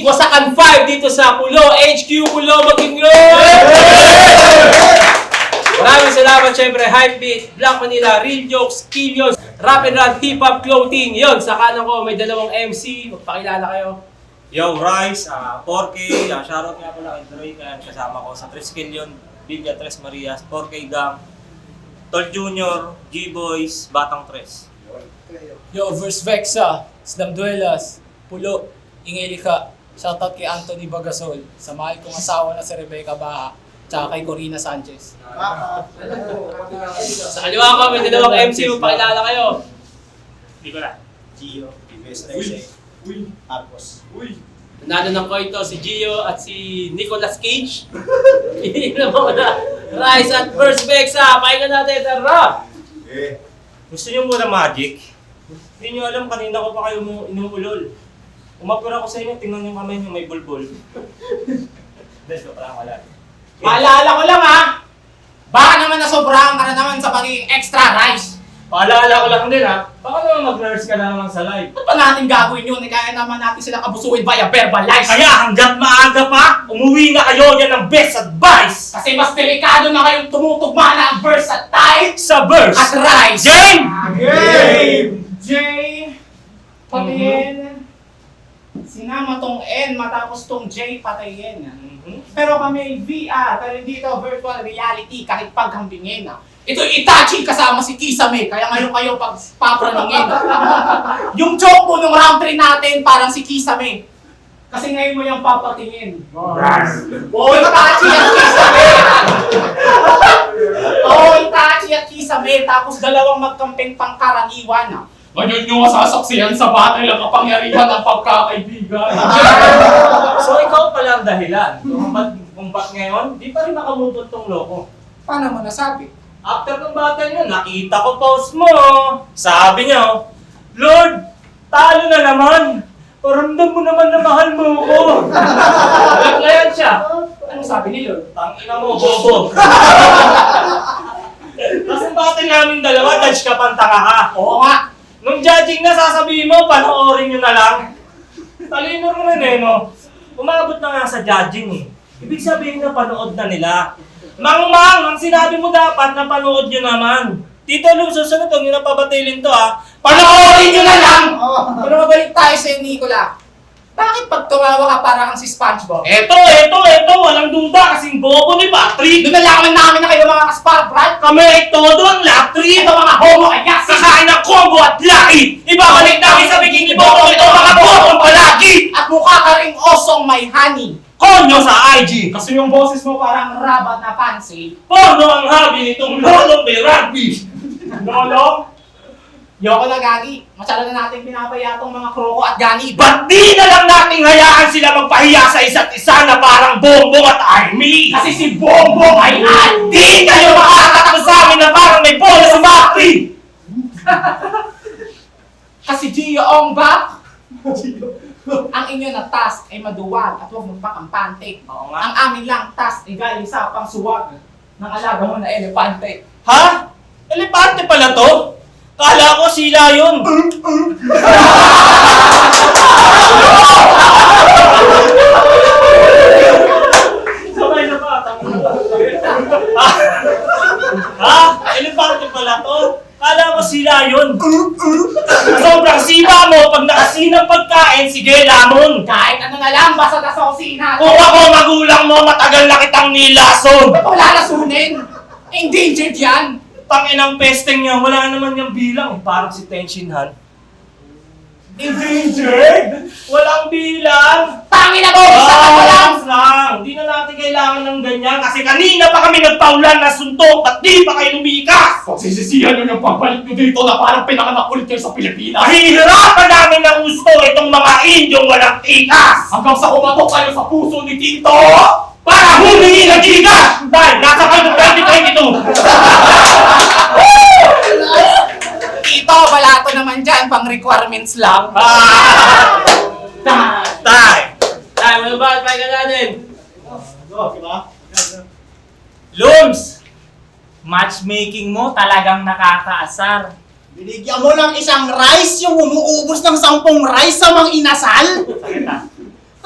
Wasakan 5 dito sa Pulo, HQ Pulo Maginglo! Maraming salamat syempre, Hypebeat, Black Manila, Real Jokes, Killions, Rap and Run, Hip Hop Clothing. Yon, sa kanan ko may dalawang MC, magpakilala kayo. Yo, Rice, 4K, shoutout nga pala kay Drake, kasama ko sa Tres Killion, Villa Tres Marias, 4K Gang, Tol Junior, G-Boys, Batang Tres. Yo, Verse Vexa, Slam Duelas, Pulo, Ingelika, shoutout kay Anthony Bagasol, sa mahal kong asawa na si Rebecca Baha, tsaka kay Corina Sanchez. Sa kaliwa ko may dalawang MC, magpakilala kayo. Hindi ko na. Gio, Vives Rexay, Arcos. Nanalo ng koito si Gio at si Nicolas Cage. Inom mo na. Rice at Verse Vexa, pakinggan natin, tara! Gusto niyo muna magic? Hindi niyo alam, kanina ko pa kayo inuulol. Umapura ko sa inyo, tingnan niyo kamay niyo may bulbul. Dahil ko pala wala. Maalala ko lang ha! Baka naman nasobrahan ka na naman sa pagiging extra rice. Paalala ko lang din ha, baka naman mag-nurse ka na naman sa live. Ba't pa natin gagawin yun? Kaya naman natin sila kabusuin via verbalize. Kaya hanggat maaga pa, umuwi na kayo, yan ang best advice! Kasi mas delikado na kayong tumutugma na ang verse at type Sa verse! at rice. Game! J. Patayin. Sinama tong N matapos tong J patayin. Pero kami VR, pero hindi ito virtual reality kahit paghambingin. Ito Itachi kasama si Kisame, kaya ngayon kayo pagpapraningin. Yung joke mo nung round 3 natin parang si Kisame. Kasi ngayon mo yung papatingin. Oh, Itachi at Kisame! Oh, Itachi at Kisame, tapos dalawang magkamping pangkaraniwan. Ngayon nyo masasaksihan sa battle ang kapangyarihan ng pagkakaibigan. So ikaw pala ang dahilan. Kung ba't ngayon, di pa rin nakamutot tong loko. Paano mo nasabi? After ng battle nyo, nakita ko post mo. Sabi niyo, Lord, talo na naman. Paramdam mo naman na mahal mo ko. Ngayon siya. Anong sabi ni Lord? Tangina mo, bobo. Kasi battle namin dalawa, judge ka pantanga ka. Oo nga. Nung judging na, sasabihin mo, panoorin nyo na lang. Talino rin eh, no? Umabot na nga sa judging eh. Ibig sabihin na panood na nila. Mang, ang sinabi mo dapat na panood nyo naman. Tito Lum, susunod yung napabatilin to ha. Panoorin nyo na lang! Pero mabalik tayo sa Nicola. Bakit pag tumawa ka parang si SpongeBob? Eto, walang duda kasing bobo ni Patrick. Doon nalaman namin na kayo mga kaspar, Brad. Kami ay todo ang laptri. Ito mga homo kayas. Kakain ng combo at laki. Ibabalik namin sa bikini bobo ito mga botong palagi. At mukha ka ring osong may honey. Konyo sa IG. Kasi yung boses mo parang rabat na fancy. Porno ang habi nitong lolong may rugby. Lolo? Yoko na gagi. Masyado na natin pinapaya tong mga kroko at gani. Ba't di na lang nating hayaan sila magpahiya sa isa't isa na parang Bongbong at Army? Kasi si Bongbong ay Di kayo makakatakot sa amin na parang may bola sa bakri! Kasi Gio Ong back. Ang inyo na task ay maduwag at huwag magpakampante. Oo nga. Ang amin lang task ay galing sa pangsuwag ng alaga mo na elepante. Ha? Elepante pala to? Kala ko sila yun. Sabay na pa. Ha? Elepante pala to? Kala ko sila yun. Sobrang siba mo pag nakasinang pagkain, sige lamon. Kahit ano na lang, basta nasa kusina. Kung ako magulang mo, matagal na kitang nilason. Ba't wala lasunin? Endangered yan. Tanginang pesteng niya, wala naman niyang bilang. Parang si Tenshin Han. Endangered? Walang bilang! Tangin na mo! Isa ka pa lang! Lang! Hindi na natin kailangan ng ganyan kasi kanina pa kami nagpaulan na suntok at di pa kayo lumikas! Pagsisisihan nyo yung pagbalik nyo dito na parang pinanganak ulit kayo sa Pilipinas. Mahihirapan namin ng gusto itong mga Indyong walang tikas! Hanggang sa kumatok kayo sa puso ni Tito! Para humingi ng gigas! Dahil nasa kayo 2022! Tito, balato naman dyan, pang requirements lang. Tay! Ay, ano ba? Pakinggan natin. Lums! Matchmaking mo talagang nakakaasar. Binigyan mo lang isang rice yung umuubos ng 10 rice sa mga inasal? Sakit ah.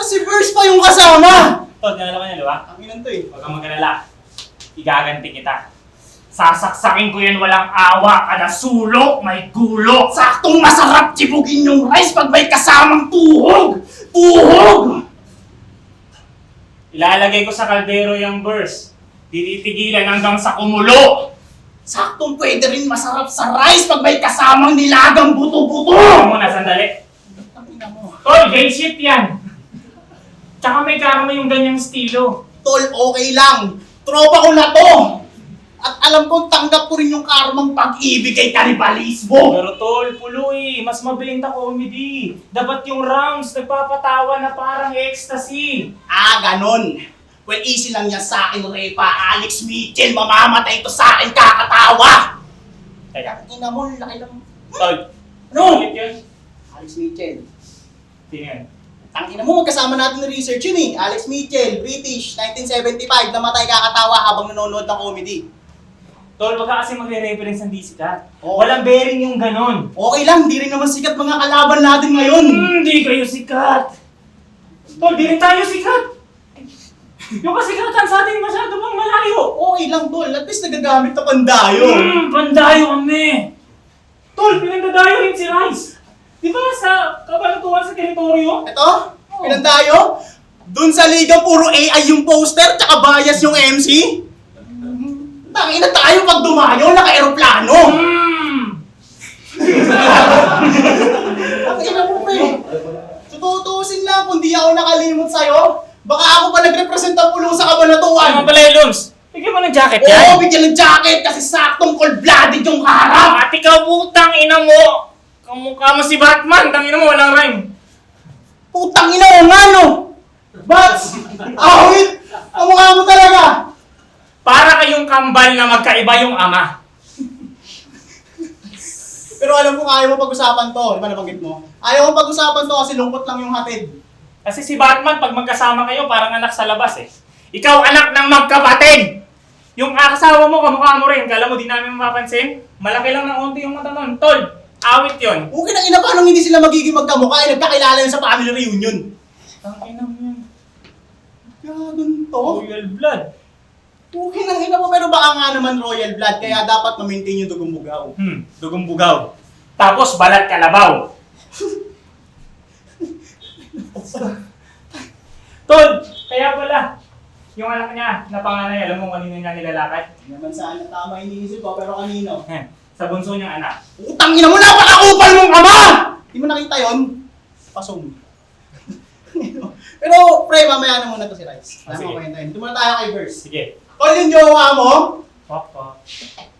Kasi Verse pa yung kasama! Tol, nalala ko niya, di ba? Ang inan to eh. Huwag kang mag-alala. Igaganti kita. Sasaksakin ko yan walang awa. Kada sulok, may gulo. Saktong masarap tibugin yung rice pag may kasamang tuhog! Tuhog! Ilalagay ko sa kaldero yung verse. Tinitigilan hanggang sa kumulo. Saktong pwede rin masarap sa rice pag may kasamang nilagang buto-buto! Teka muna, sandali. Tol, gay shit yan. Tsaka may karma yung ganyang estilo. Tol, okay lang. Tropa ko na to! At alam ko, tanggap ko rin yung karmang pag-ibig kay kanibalismo! Pero tol, puloy, mas mabenta comedy. Dapat yung rounds nagpapatawa na parang ecstasy. Ah, ganon. Well, easy lang yan sa akin, Repa. Alex Mitchell, mamamatay to sa akin, kakatawa! Teka, Ina mo, laki lang. tol. Ano? Ulit yun? Alex Mitchell. Sino yan? Tangina mo, magkasama natin ng research yun eh. Alex Mitchell, British, 1975, namatay kakatawa habang nanonood ng comedy. Tol, baka kasi magre-reference ang DC ka. Oo. Walang bearing yung ganon. Okay lang, di rin naman sikat mga kalaban natin ngayon. Hindi kayo sikat. Tol, di rin tayo sikat. Yung kasikatan sa atin masyado pang malayo. Okay lang, tol. At least nagagamit na pandayo. Pandayo kami. Tol, pinagdadayo rin si Rice. Di ba sa kabanatuan sa teritoryo? Ito, pinandayo. Dun sa liga, puro AI yung poster, tsaka bias yung MC. Tangina tayo pag dumayo, naka-aeroplano. Tangina mo, pre. Tututusin lang kung di ako nakalimot sa'yo. Baka ako pa nag-represent ang pulo sa Ano kabanatuan. pala yung Lums? Bigyan mo ng jacket Oo, yan. bigyan ng jacket kasi saktong cold-blooded yung harap. At ikaw putang ina mo. Kamukha mo si Batman. Tangina mo, walang rhyme. Putang ina mo nga, no? Bats! Awit! Ang mukha mo talaga! Para kayong kambal na magkaiba yung ama. Pero alam ko ayaw mo pag-usapan to. Di ba nabanggit mo? Ayaw mo pag-usapan to kasi lungkot lang yung hatid. Kasi si Batman, pag magkasama kayo, parang anak sa labas eh. Ikaw anak ng magkapatid! Yung asawa mo, kamukha mo rin. Kala mo di namin mapapansin? Malaki lang ng onti yung mata nun. Tol, awit yun. Okay na ina, paano hindi sila magiging magkamukha? Eh, nagkakilala yun sa family reunion. Tangina mo yan. Gagon to. Royal blood. Okay na ina mo, pero baka nga naman royal blood, kaya dapat ma-maintain yung dugong bugaw. Dugong bugaw. Tapos balat kalabaw. Tol, kaya pala, yung anak niya na panganay, alam mo kanino niya nilalakad? Hindi naman sana tama iniisip ko, pero kanino? Sa bunso niyang anak. Utang ina mo, napakakupal mong ama! Hindi mo nakita yon? Pasong. Pero, pre, mamaya na muna to si Rice. Ah, sige. Tama ko yun tayo. Dito muna tayo kay Verse. Sige. Tol, yung jowa mo? Pop.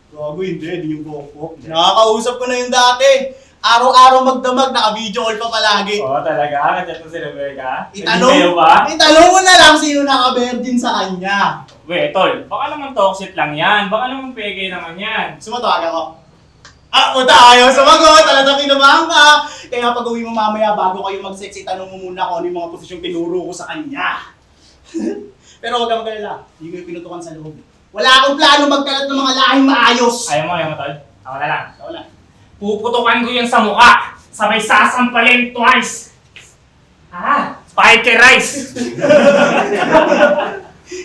Gago, hindi yung Goku. Nakakausap ko na yung dati. Araw-araw magdamag, naka-video call pa palagi. Oo, talaga? Kachat mo si Rebecca? Itanong mo na lang sino naka-virgin sa kanya. Weh, tol, baka naman toxic lang yan. Baka naman peke naman yan. Sumatawagan ko. Ah, puta, ayaw sumagot. Talagang kinabahan ka. Kaya pag uwi mo mamaya, bago kayo mag-sex, itanong mo muna kung ano yung mga posisyong tinuro ko sa kanya. Pero huwag kang magalala. Hindi ko yung pinutukan sa loob. Wala akong plano magkalat ng mga lahing maayos. Ayaw mo, tol? Ako na lang. Wala. Puputukan ko yun sa mukha. Sabay sasampalin twice. Spike rice.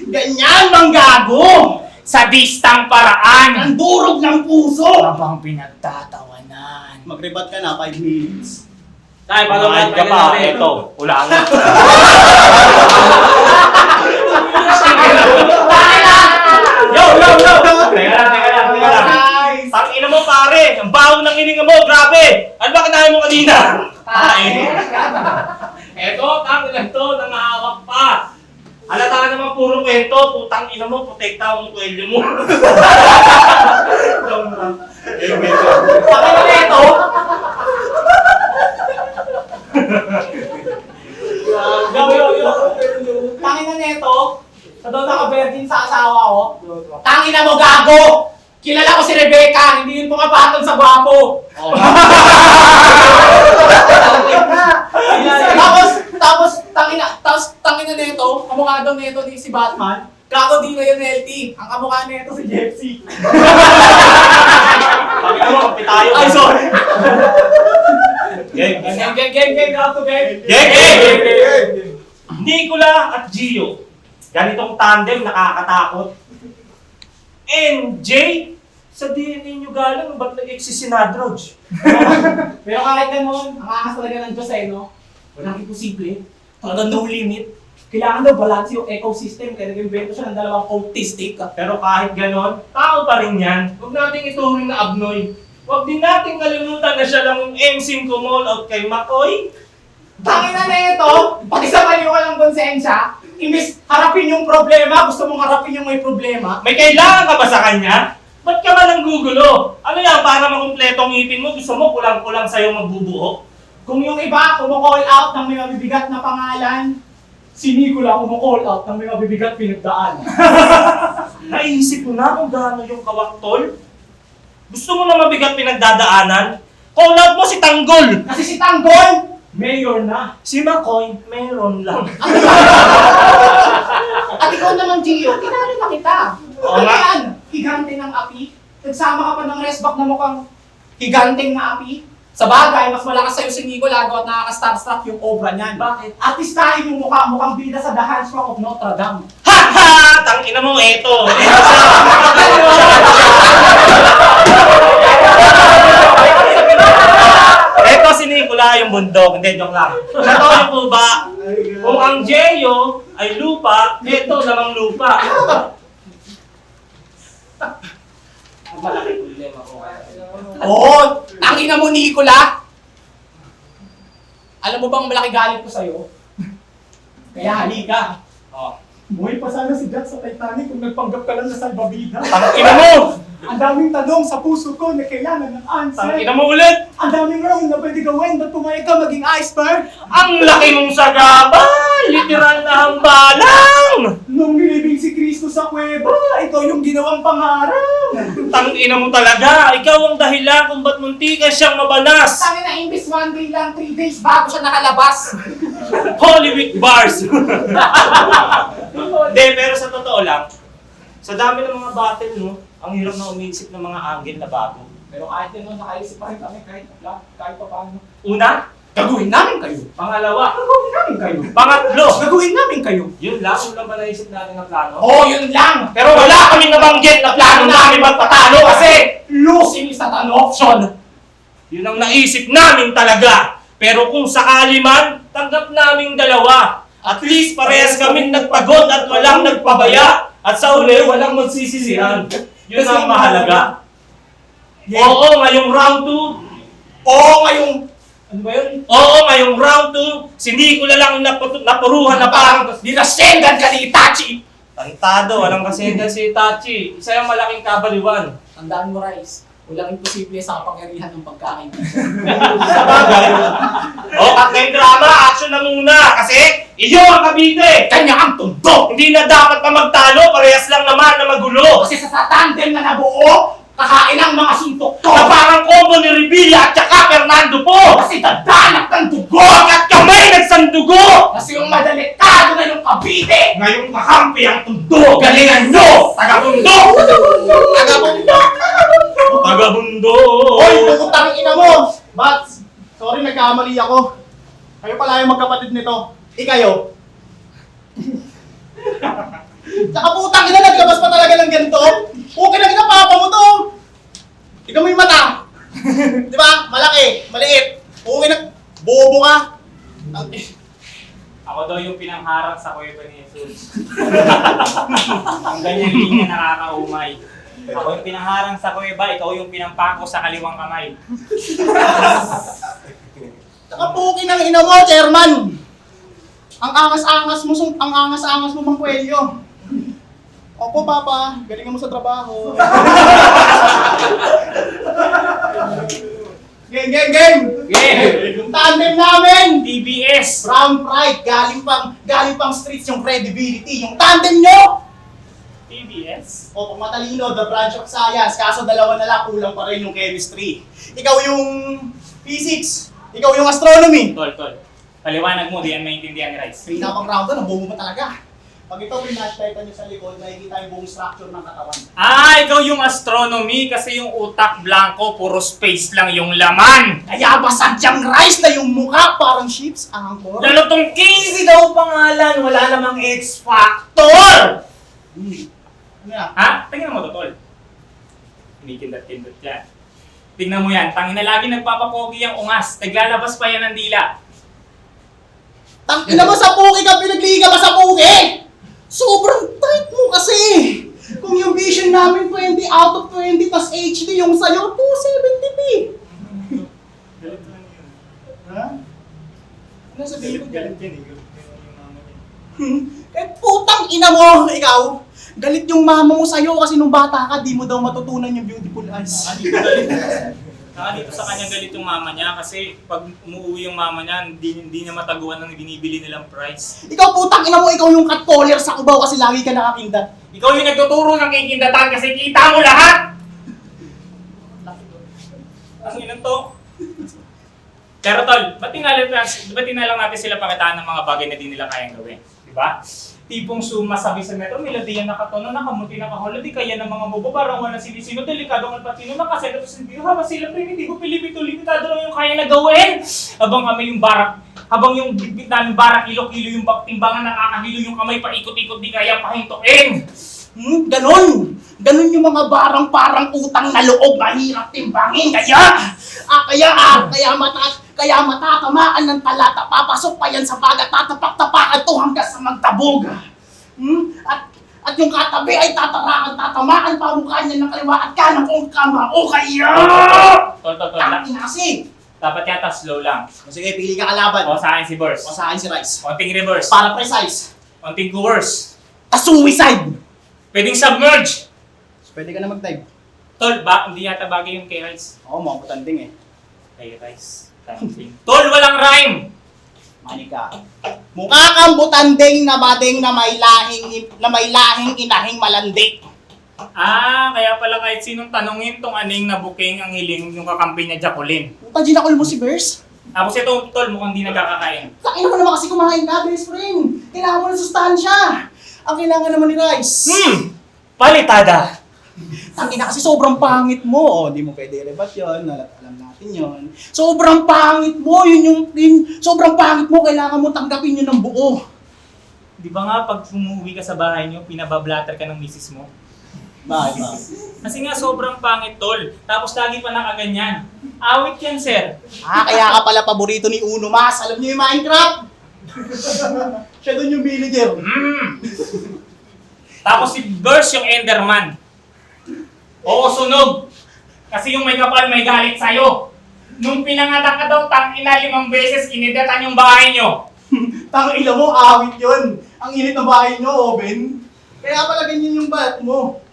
Ganyan, bang gago! Sa distang paraan. Ang durog ng puso! Habang pinagtatawanan. Mag-rebat ka na, 5 minutes. Tay, paano Mahal ka pa. Ito, ulangan. Yo! Teka lang. Guys! Ang ina mo pare, ang baho ng hininga mo, grabe! Ano ba kinahin mo kanina? Eto, tang ilan to, nangahawak pa. Halata naman puro kwento, putang ina mo, protekta mo kwelyo mo. Pakita na ito! Tangina neto, sa doon naka-virgin sa asawa ko. Tangina mo, gago! Kilala ko si Rebecca, hindi yun pumapatol sa gwapo. Tapos tangina neto, kamukha daw neto di si Batman. Gago di na yun LT, ang kamukha neto si Jeffsy. Pakita mo, kapi tayo. Ay, sorry. Game. Game, gago, game. Game. Nicola at Gio. Ganitong tandem, nakakatakot. And Jay, sa DNA nyo galang, ba't nag-exist si Nadroj? Pero kahit ganun, ang angas talaga ng Diyos no? Walang imposible. Talagang no limit. Kailangan daw balance yung ecosystem kaya nag-invento siya ng dalawang autistic. Pero kahit ganon, tao pa rin yan. Huwag nating ituring na abnoy. Huwag din nating kalimutan na siya lang yung MC kumol out kay McCoy. Tangin na ito, pati sa mali walang konsensya, imbis harapin yung problema, gusto mong harapin yung may problema. May kailangan ka ba sa kanya? Ba't ka ba nang gugulo? Ano yan, para makumpleto ang ngipin mo, gusto mo kulang-kulang sa'yo magbubuo? Kung yung iba kumu-call out ng may mabibigat na pangalan, si Nicola kumu-call out ng may mabibigat pinagdaan. Naisip ko na kung gaano yung kawaktol. Gusto mo na mabigat pinagdadaanan? Call out mo si Tanggol! Kasi si Tanggol, mayor na. Si McCoy, meron lang. At ikaw naman, Gio, kilala na kita. Oo Ano nga. yan? Higante ng api? Nagsama ka pa ng resback na mukhang higanteng na api? Sa bagay, mas malakas sa'yo si Nicola at nakaka-starstruck yung obra niyan. Bakit? Artistahin yung mukha, mukhang bida sa The Handstroke of Notre Dame. Ha ha! Tangina mo, eto. Eto si Nicola yung bundok. Hindi, joke lang. Sa to yung kuba. Kung ang Jeyo ay lupa, eto namang lupa. Malaki problema ko. Oo! Tangina mo, Nicola! Alam mo bang malaki galit ko sa'yo? Kaya halika. Oh. Buhay pa sana si Jack sa Titanic kung nagpanggap ka lang na salbabida. Tangina mo! Ang daming tanong sa puso ko na kailangan ng answer. Tangina mo ulit! Ang daming wrong na pwede gawin. Ba't pumayag ka maging iceberg? Ang laki mong sagaba! Literal na hambalang! Nung nilibing si Cristo sa kuweba, ikaw yung ginawang pangarap. Tangina mo talaga! Ikaw ang dahilan kung ba't muntikan siyang mabanas! Sabi na imbis 1 day lang, 3 days bago siya nakalabas. Holy Week bars! Hindi, pero sa totoo lang, sa dami ng mga battle, no, ang hirap na umiisip ng mga angle na bago. Pero kahit yun, nakaisip pa rin kami kahit pa paano. Una, Gagawin namin kayo. pangalawa, Gagawin namin kayo. pangatlo. Gagawin namin kayo. Yun lang, yun lang ba naisip natin ng plano? Oo, yun lang. Pero wala kaming nabanggit na plano namin magpatalo kasi Losing is not an option. yun ang naisip namin talaga. Pero kung sakali man, tanggap naming dalawa. At least parehas kaming nagpagod at walang nagpabaya. At sa uli, walang magsisisihan. Yun ang mahalaga. Oo, ngayong round 2. Oo, ngayong... Ano ba yun? Oo, ngayong round 2, si Nicola lang napuruhan na parang Dinasendan ka ni Itachi. tantado, walang kasendan si Itachi. Isa yung malaking kabaliwan. Tandaan mo, Rice. Walang imposible sa kapangyarihan ng pagkakaibigan. Sa bagay. O, cut na yung drama, action na muna. Kasi, iyo ang kabite. Kanya ang tundo! Hindi na dapat pa magtalo, parehas lang naman na magulo. Kasi sa tandem na nabuo, kakain ang mga suntok to! Na parang combo ni Revilla at saka Fernando po. Kasi dadanap ng dugo! At kamay nagsandugo. Kasi yung madalikado na yung kabite! Ngayong kakampi ang tundo. Galingan nyo! Taga-bundo. Tagabundo! Taga-bundo. Hoy, putang ina mo! Bats, sorry nagkamali ako. Kayo pala yung magkapatid nito. Ikayo. Tsaka putang ina, naglabas pa talaga ng ganito. Okay na ginapapa mo to. Ikaw mo yung mata. Di ba? Malaki, maliit. Okay na, bobo ka. Ako daw yung pinangharap sa kuweba ni Jesus. Ang ganyan linya nakakaumay. Ako yung pinangharang sa kuweba, ikaw yung pinampako sa kaliwang kamay. Tsaka puki ng ina mo, chairman. Ang angas-angas mo, Mang Kuelyo. Opo, Papa. Galingan mo sa trabaho. Game! Yung tandem namin! DBS. Brown Pride, galing pang streets yung credibility. Yung tandem nyo! DBS? O, kung matalino, the branch of science. Kaso dalawa na lang, kulang pa rin yung chemistry. Ikaw yung physics. Ikaw yung astronomy. Tol. Paliwanag mo, di yan maintindihan ni Rice. Pinapang round doon, ang bobo mo talaga. Pag ito pinashlightan nyo sa likod, makikita yung buong structure ng katawan. Ah, ikaw yung astronomy kasi yung utak blanco, puro space lang yung laman. Kaya ba sadyang rice na yung mukha parang ship's anchor? Lalo tong Casey daw pangalan, wala namang X-Factor! Ano yan? Ha? Tingnan mo to, tol. Kinikindat-kindot yan. Tingnan mo yan, tangina lagi nagpapapogi yung ungas. Naglalabas pa yan ng dila. Tangina mo sa puki ka, pinagliga ba sa puki? Sobrang tight mo kasi! Kung yung vision namin 20 out of 20 tas HD yung sa'yo, 270p! Ha? Ano sabihin ko dyan? Kahit putang ina mo, ikaw! Galit yung mama mo sa'yo kasi nung bata ka, di mo daw matutunan yung beautiful eyes. Saka dito sa kanya galit yung mama niya kasi pag umuwi yung mama niya, hindi niya mataguan ng binibili nilang price. Ikaw putang ina mo, ikaw yung cat caller sa Cubao kasi lagi ka nakakindat. Ikaw yung nagtuturo ng kikindatan kasi kita mo lahat! Ang inan to. Pero tol, ba't tinalang natin sila pakitaan ng mga bagay na di nila kayang gawin? Diba? Tipong sumasabi sa metro, melodiya nakatono, nakamuti, nakaholo, di kaya ng mga mubabarang wala sinisino, delikado ng patino, nakasero sa sentido, habang sila primitibo, pilipito, limitado lang yung kaya na gawin. Habang kami yung barak, habang yung bitbit namin barak, kilo-kilo yung timbangan, nakakahilo yung kamay, paikot-ikot, di kaya pahintuin. Ganon! Ganon yung mga barang parang utang na loob, mahirap timbangin. Kaya matatamaan ng talata, papasok pa yan sa bagat, tatapak-tapakan to hanggang sa magtabog. At yung katabi ay tatamaan pa mukha niya ng kaliwa at kanan kung kamao kaya! Tol. Tangin na kasi! Dapat yata slow lang. Sige, pili ka kalaban. O sa akin si Burst. O sa akin si Rice. Konting reverse. Para precise. Konting coerce. Suicide! Pwedeng submerge. Pwede ka na mag-dive. Tol, hindi yata bagay yung kay Rice. Oo, mga putanding eh. Kay Rice. Tol, walang rhyme! Manika. Mukha kang butanding na bading na may lahing inahing malandi. Ah, kaya pala kahit sinong tanungin tong aning na booking ang hiling yung kakampi niya Jacqueline. Puta, ginakol mo si Bears? Tapos ito, tol, mukhang di nagkakakain. Takin mo naman kasi kumain ka, best friend. Kailangan mo ng sustansya. Ang kailangan naman ni Rice. Palitada! Tangin na kasi sobrang pangit mo. O, di mo pwede i-rebat yun. Alam natin yun. Sobrang pangit mo. Sobrang pangit mo. Kailangan mo tanggapin yun ng buo. Di ba nga pag umuwi ka sa bahay niyo, pinabablatter ka ng misis mo? Bakit ba? Kasi nga sobrang pangit, tol. Tapos lagi pa nakaganyan. Awit yan, sir. Kaya ka pala paborito ni Uno Mas. Alam niyo yung Minecraft? Siya doon yung villager. Tapos si Burst yung Enderman. Oo, sunog. Kasi yung may kapal may galit sa'yo. Nung pinangatak ka daw, tangina 5 beses, kinidatan yung bahay nyo. Tangina mo, awit yun. Ang init ng bahay nyo, Oben. Kaya pala ganyan yung balat mo.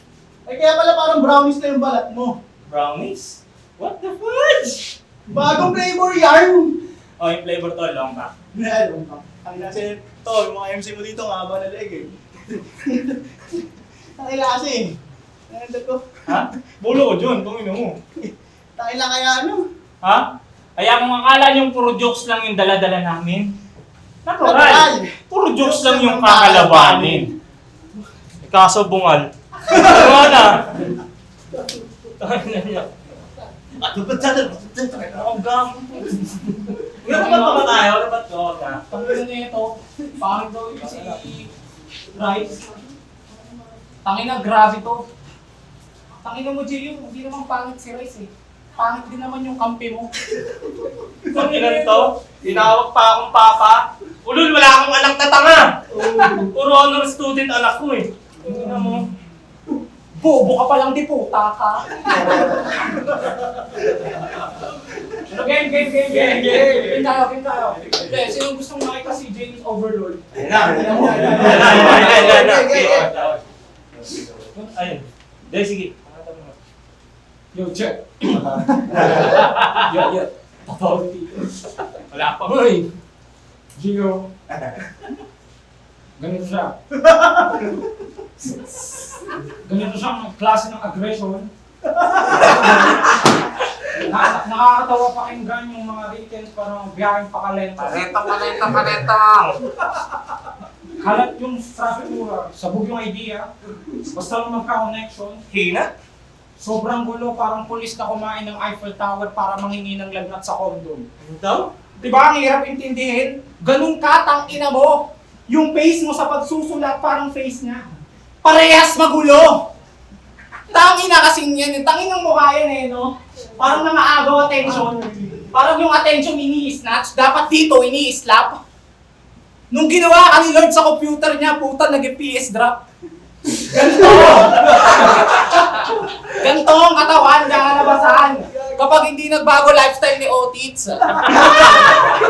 Kaya pala parang brownies na yung balat mo. Brownies? What the fudge? Bagong flavor yarn. Oh, yung flavor to, long back. Meron ka. Ang nasa ito, yung mga MC mo dito, nga ba na leg eh. Tangina kasi. Nandun ko. Ha? Bulo ko dyan, tungin mo. Tangina kaya ano? Ha? Kaya kung akala niyong puro jokes lang yung dala-dala namin, natural. Natural. Puro jokes lang yung kakalabanin. Kaso bungal. Ano na? Tangina niya. Ang gamo. Ano ba tayo? Ano ba ito? Tangina na ito. Pangit daw yung si Rice. Tangina, grabe to. Tangina mo, Gio. Hindi naman pangit si Rice eh. Pangit din naman yung kampi mo. Tangina to? Tinawag pa akong papa. Ulul, wala akong anak na tanga. Puro honor student anak ko eh. Tingnan mo. Bobo ka palang di puta ka. Game. Game tayo. Hindi, sino gustong makita si James Overlord? Ayun. Dahil sige. Yo, check. Yo. Authority. Wala pa. Hoy! Gio. Ganito siya. Ganito siyang klase ng aggression. Nakakatawa pakinggan yung mga weekends parang biyaheng pakalenta. Paletang. Kalat yung traffic mura, sabog yung idea. Basta lang magka-connection. Hina? Sobrang gulo, parang pulis na kumain ng Eiffel Tower para manghingi ng lagnat sa condom. Ano daw? Diba ang hirap intindihin? Ganun ka, tangina mo. Yung face mo sa pagsusulat parang face niya. Parehas magulo. Tangina kasing yan. Tangin ng mukha yan eh, no? Parang nangaagaw attention. Parang yung attention ini-snatch. Dapat dito ini-slap. Nung ginawa ka ni Lord sa computer niya, puta, nag-PS drop. Ganto! Ganto ang katawan, kakalabasan. Kapag hindi nagbago lifestyle ni Otits.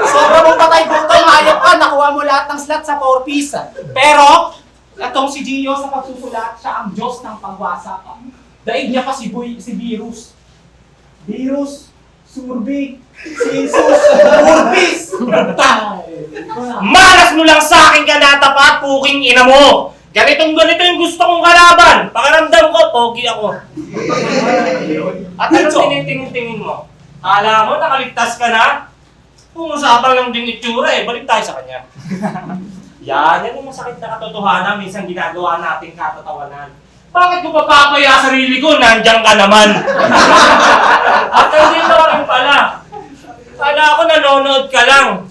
Sobrang mong patay gutom, hayop ka, nakuha mo lahat ng slot sa 4-piece. Pero, itong si Gio sa pagsusulat, siya ang Diyos ng pagwasak. Daig niya pa si Virus. Virus, Surbi, si Jesus, Urbis! Malas mo lang sa akin ka natapat, puking ina mo! Ganito yung gusto kong kalaban! Pakiramdam ko, pogi ako. At ano tinitingin mo? Akala mo, nakaligtas ka na? Kung usapan lang din itsura eh, balik tayo sa kanya. Yan yung masakit na katotohanan, minsan ginagawa nating katatawanan. Bakit ko papapaya sarili ko? Nandiyan ka naman! At hindi na rin pala. Kala ko nanonood ka lang.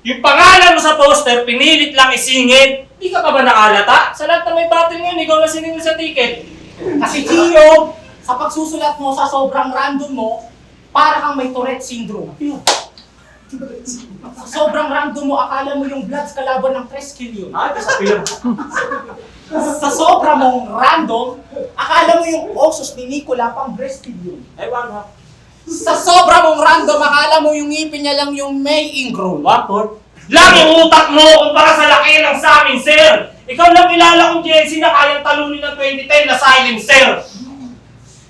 Yung pangalan mo sa poster, pinilit lang isingit. Di ka pa ba nakalata? Sa lahat na may battle ngayon, ikaw na siningil sa ticket. Kasi Gio, sa pagsusulat mo sa sobrang random mo, para kang may Tourette syndrome. Sa sobrang random mo, akala mo yung Bloods kalaban ng 3 kill yun. Sa film. Sa sobrang mong random, akala mo yung osos ni Nicola pang breastfeed yun. Ewan ha. Sa sobrang mong random, akala mo yung ngipin niya lang yung may ingrown. What? Lang yung utak mo kumpara sa laki ng sa amin, sir! Ikaw lang kilala kong Jesse na kayang talunin ng 2010 na silencer.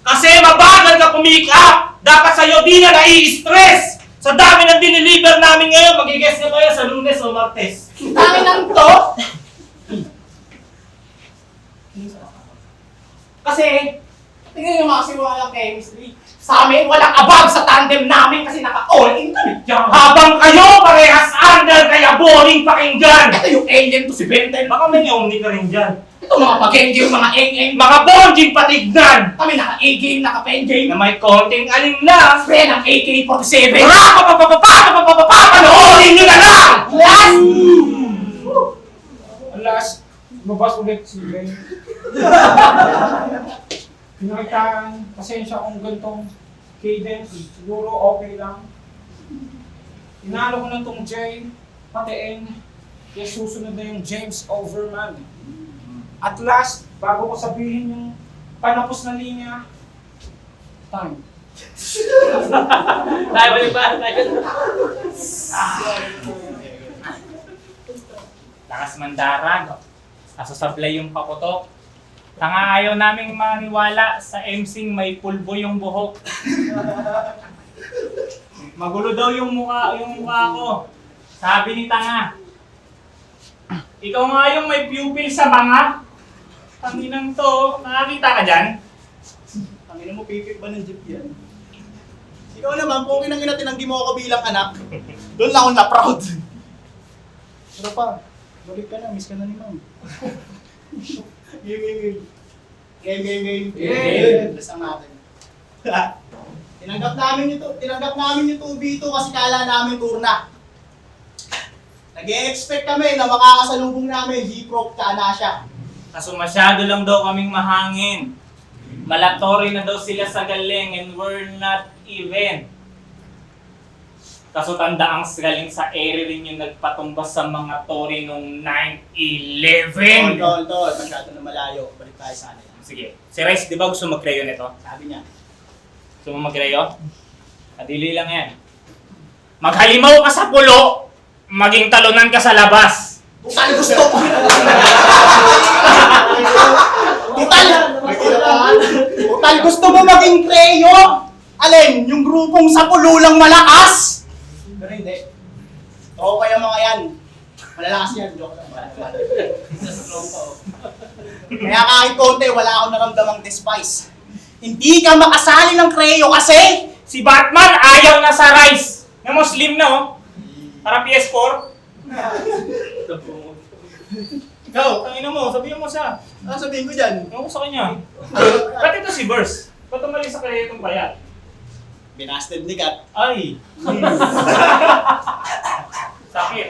Kasi mabagal ka pumick up! Dapat sa'yo di na nai-stress! Sa dami ng diniliver namin ngayon, mag-guess na kayo sa Lunes o Martes. Dami ng to! Kasi, tingnan nyo mga siwalang chemistry. Sa amin, walang above sa tandem namin kasi naka-all-in kami dyan. Habang kayo parehas under, kaya boring pakinggan! Ito yung alien to si Benten. Baka may omni ka rin dyan. Ito mga pag-game, mga eng-eng. Mga bonjing patignan! Kami naka-A-game, naka-pen game. Na may konting alinlas. Pre ng AK-47. Panoorin nyo na lang! Last! Alas, lumabas ulit si Ben. Pinakitaan, pasensya kung gantong cadence, siguro okay lang. Inalo ko na tong J, pati N, kaya susunod na yung James Overman. At last, bago ko sabihin yung panapos na linya, time. Tayo balik ba? Lakas mandarag. Kasasablay yung paputok. Tanga ayaw naming maniwala sa MCing may pulbo yung buhok. Magulo daw yung mukha ko. Sabi ni Tanga. Ikaw nga yung may pupil sa banga. Tanginang to, nakakita ka dyan? Tangina mo, pipik ba ng jeep yan? Ikaw naman, kung inang tinanggi mo ako bilang anak, doon lang ako na-proud. Pero pa, balik ka na, miss ka na ni ma'am. Game. Bless ang natin. Tinanggap namin yung 2v2 kasi kala namin tour na. Nag-e-expect kami na makakasalubong namin G-Proc ka Anasya. Kaso masyado lang daw kaming mahangin. Malatori na daw sila sa galing and we're not even. Kaso tanda ang galing sa ere rin yung nagpatumbas sa mga tori nung 9/11. Tol, masyado na malayo. Balik tayo sa kanila. Sige. Si Rice, di ba gusto mag-crayon nito? Sabi niya. Gusto mo mag-crayon? Kadili lang yan. Maghalimaw ka sa pulo, maging talunan ka sa labas. Total gusto ko. Total gusto mo maging kreyo? Alin, yung grupong sa pulo lang malakas? Pero hindi. Oo kaya mga yan. Malalakas yan. Joke lang. Kaya kahit konti, wala akong naramdamang despise. Hindi ka makasali ng kreyo kasi Si Batman ayaw na sa Rice. Na Muslim na oh. Para PS4. Ikaw, tangina mo, sabihin mo siya. Ano sabihin ko dyan? Ewan ko sa kanya. Ba't ito si Burst? Ba't umalis sa kaya itong bayat? Binasted ni Kat. Ay! Sakit.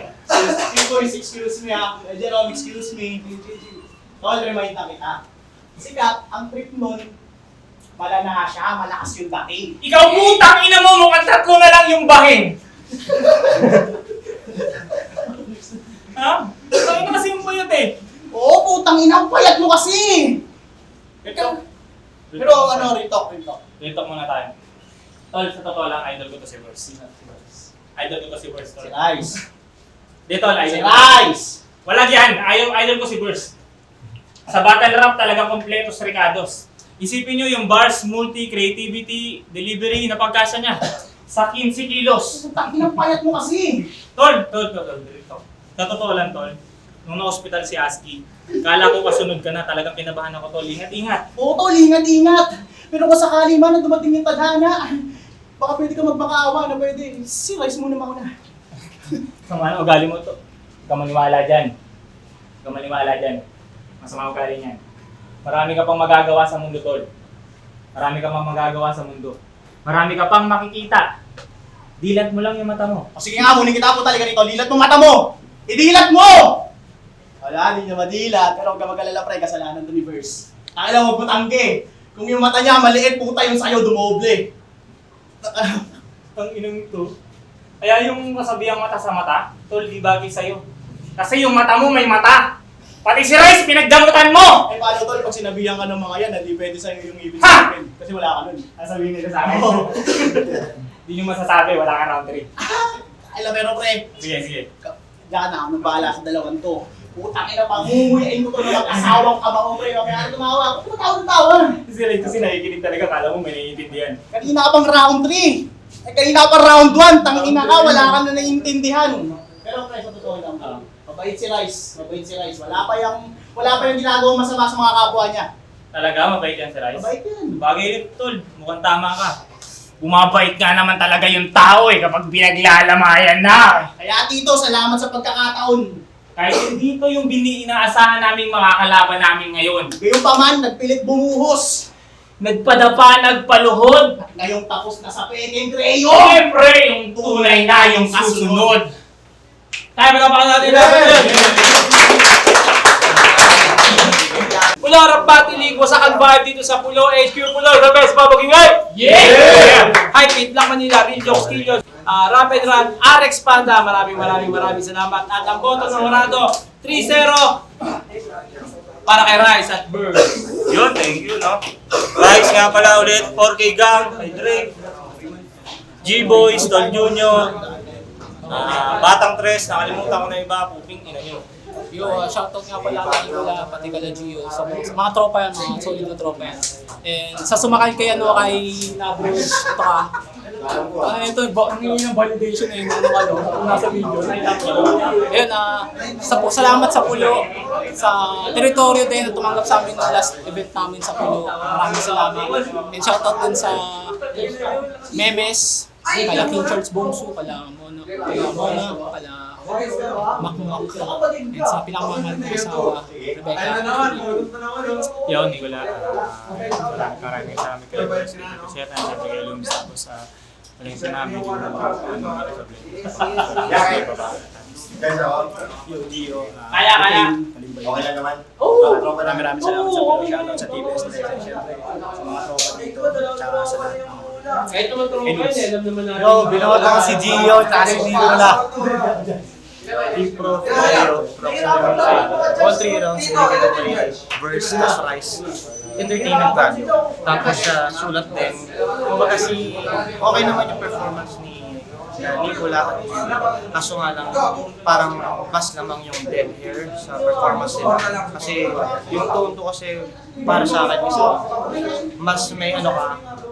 Boys, excuse me ha. Jerome, excuse me. Tol, remind na kita. Si Kat, ang trip nun, malana siya, malakas yung dating. Ikaw putang ina mo, mukhang tatlo na lang yung bahin. Ha? Tangin na kasi yung bayat eh. Oo, putang ina, ang payat mo kasi! Ito. Pero ano, retalk. Dito muna tayo. Tol, sa totoo lang, idol ko to si Burst. Idol ko to si Burst, tol. Si Rice. Dito, tol, Si idol ko. Rice! Wala yan, idol ko si Burst. Sa battle rap talaga kompletos Ricardos. Isipin nyo yung bars, multi, creativity, delivery, napagkasa niya. Sa 15 kilos. Putang ina, ang payat mo kasi! Tol, dito. Sa totoo lang, tol. Nung na-hospital si Aski, kala ko kasunod ka na, talagang kinabahan ako, tol. Ingat. Oo, tol, ingat. Pero kung sakali man na dumating yung tadhana, baka pwede ka magmakaawa na pwede. Si Rice muna mauna. Sama na ugali mo to. Huwag ka maniwala dyan. Masama ugali niyan. Marami ka pang magagawa sa mundo, tol. Marami ka pang makikita. Dilat mo lang yung mata mo. O sige nga, munin kita po talaga nito. Lilat mo mata mo! Idilat mo! Wala, hindi niya madilat. Pero huwag ka mag-alala, pre, kasalanan to ni Verse. Akala mo, butangge. Kung yung mata niya maliit, puta yung sayo dumoble. Ang inang ito. Kaya yung kasabihang mata sa mata, tol, di bagay sa'yo. Kasi yung mata mo may mata. Pati si Rice, pinagdamutan mo! Eh paano tol, pag sinabihan ka ng mga yan, hindi pwede sa'yo yung ibig Ha! sabihin. Kasi wala ka nun. Sasabihin nila sa akin. Oo. Hindi nyo masasabi, wala ka round 3. Ay, pero pre, Sige. diyan na ako bahala sa dalawang to. Putang ina, pangunguyain ko to ng mag-asawang kabaho, pre. Kaya tumawa ako. Tumatawa ng tawa. Si Rice kasi nakikinig talaga, kala mo may naiintindihan. Kanina ka pang round 3. Eh, kanina ka pang round 1. Tangina ka, wala ka na naiintindihan. Pero pre, sa totoo lang. Mabait si Rice. Wala pa yung ginagawa masama sa mga kapwa niya. Talaga, mabait yan si Rice. Mabait yan. Bagay rin, tol. Mukhang tama ka. Bumabait nga naman talaga yung tao eh kapag pinaglalamayan na. Kaya Tito, salamat sa pagkakataon. Kahit hindi ito yung inaasahan naming makakalaban namin ngayon. Gayong pa man, nagpilit bumuhos. Nagpadapa, nagpaluhod. At ngayong tapos na sa peking Creo. Siyempre, yung tunay na yung susunod. Tayo magkapakan natin natin. Pulo, Rapati League, wasakan vibe dito sa Pulo, HQ Pulo, the best babagingay! Yeah! Hype Beat, Black Manila, Real Jokes, Killios, Rapid Run, RX Panda, maraming salamat. At ang boto ng Horado, 3-0 para kay Rice at Bird. Yun, thank you, no? Rice nga pala ulit, 4K Gang, kay Drake, G-Boys, Tol Junior, Batang Tres, nakalimutan ko na iba, puking ina nyo. Yo, shoutout nga pala kay Nicola, pati kala Gio, sa mga tropa yan, mga solid na tropa yan. And sa sumakay kay kay Nabros, ito ka. Ito, nangyayari ng validation eh, kung nasa video. Ayun, salamat sa Pulo, sa teritoryo din na tumanggap sa amin ng last event namin sa Pulo. Maraming salamat. And shoutout din sa Memes, kala King Charles Bongsu, kala Mona, kala Makmak, and sa pinakamahal ng asawa, Rebecca. Yo, Nicola, maraming salamat kay Rice. Share na siya kay Lums tapos sa paling namin yung Kaya. Okay lang naman. Maraming salamat sa Pulo. Shoutout sa TBS na siyempre. Sa mga tropa dito. Tsaka sa lahat ng Kahit naman tropa yun, alam naman natin. Yo, binoto ko si Gio, tsaka si Nicola. Big Pro, Mario, all 3 rounds, verse, tas Rice. Entertainment value. Tapos sulat din. Kumbaga okay naman yung performance ni Nicola at Gio. Kaso nga lang, parang mas lamang yung dead air sa performance nila. Kasi yung tone to kasi para sa akin is mas may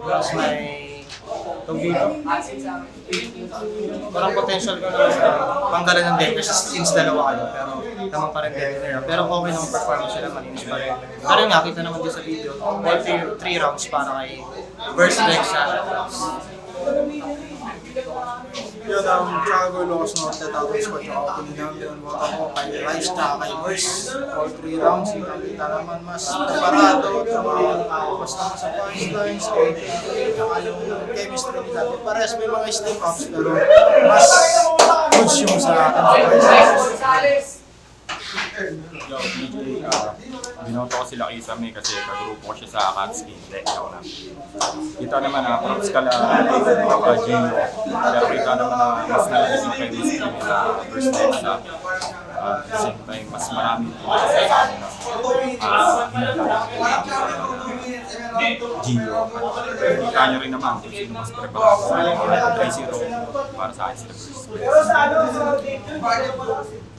mas may parang potential ko na panggalan ng dead air since dalawa kayo. Pero naman pa rin dead air. Pero okay naman performance sila, malinis pa rin. Pero nga, kita naman din sa video, all 3 rounds para kay Verse Lex sa yun ang Chicago Locos Norte, tapos ko tsaka opening namin yun. Vote ako kay Rice tsaka kay Verse. All 3 rounds, kita naman mas preparado, tsaka mas naman sa punchlines, tsaka yung chemistry nila. Parehas may mga step ups, pero mas goods yung sa akin. Binoto ko sila kay Isame kasi kagrupo ko siya sa Akatsuki. Hindi, ako na. Kita naman na props ka lang Gino. Pero kita naman na mas nalagis yung chemistry nila first time sa same time, mas marami sa amin na Gino. Kita nyo rin naman kung sino mas preparado sa 3-0 para sa akin sila first.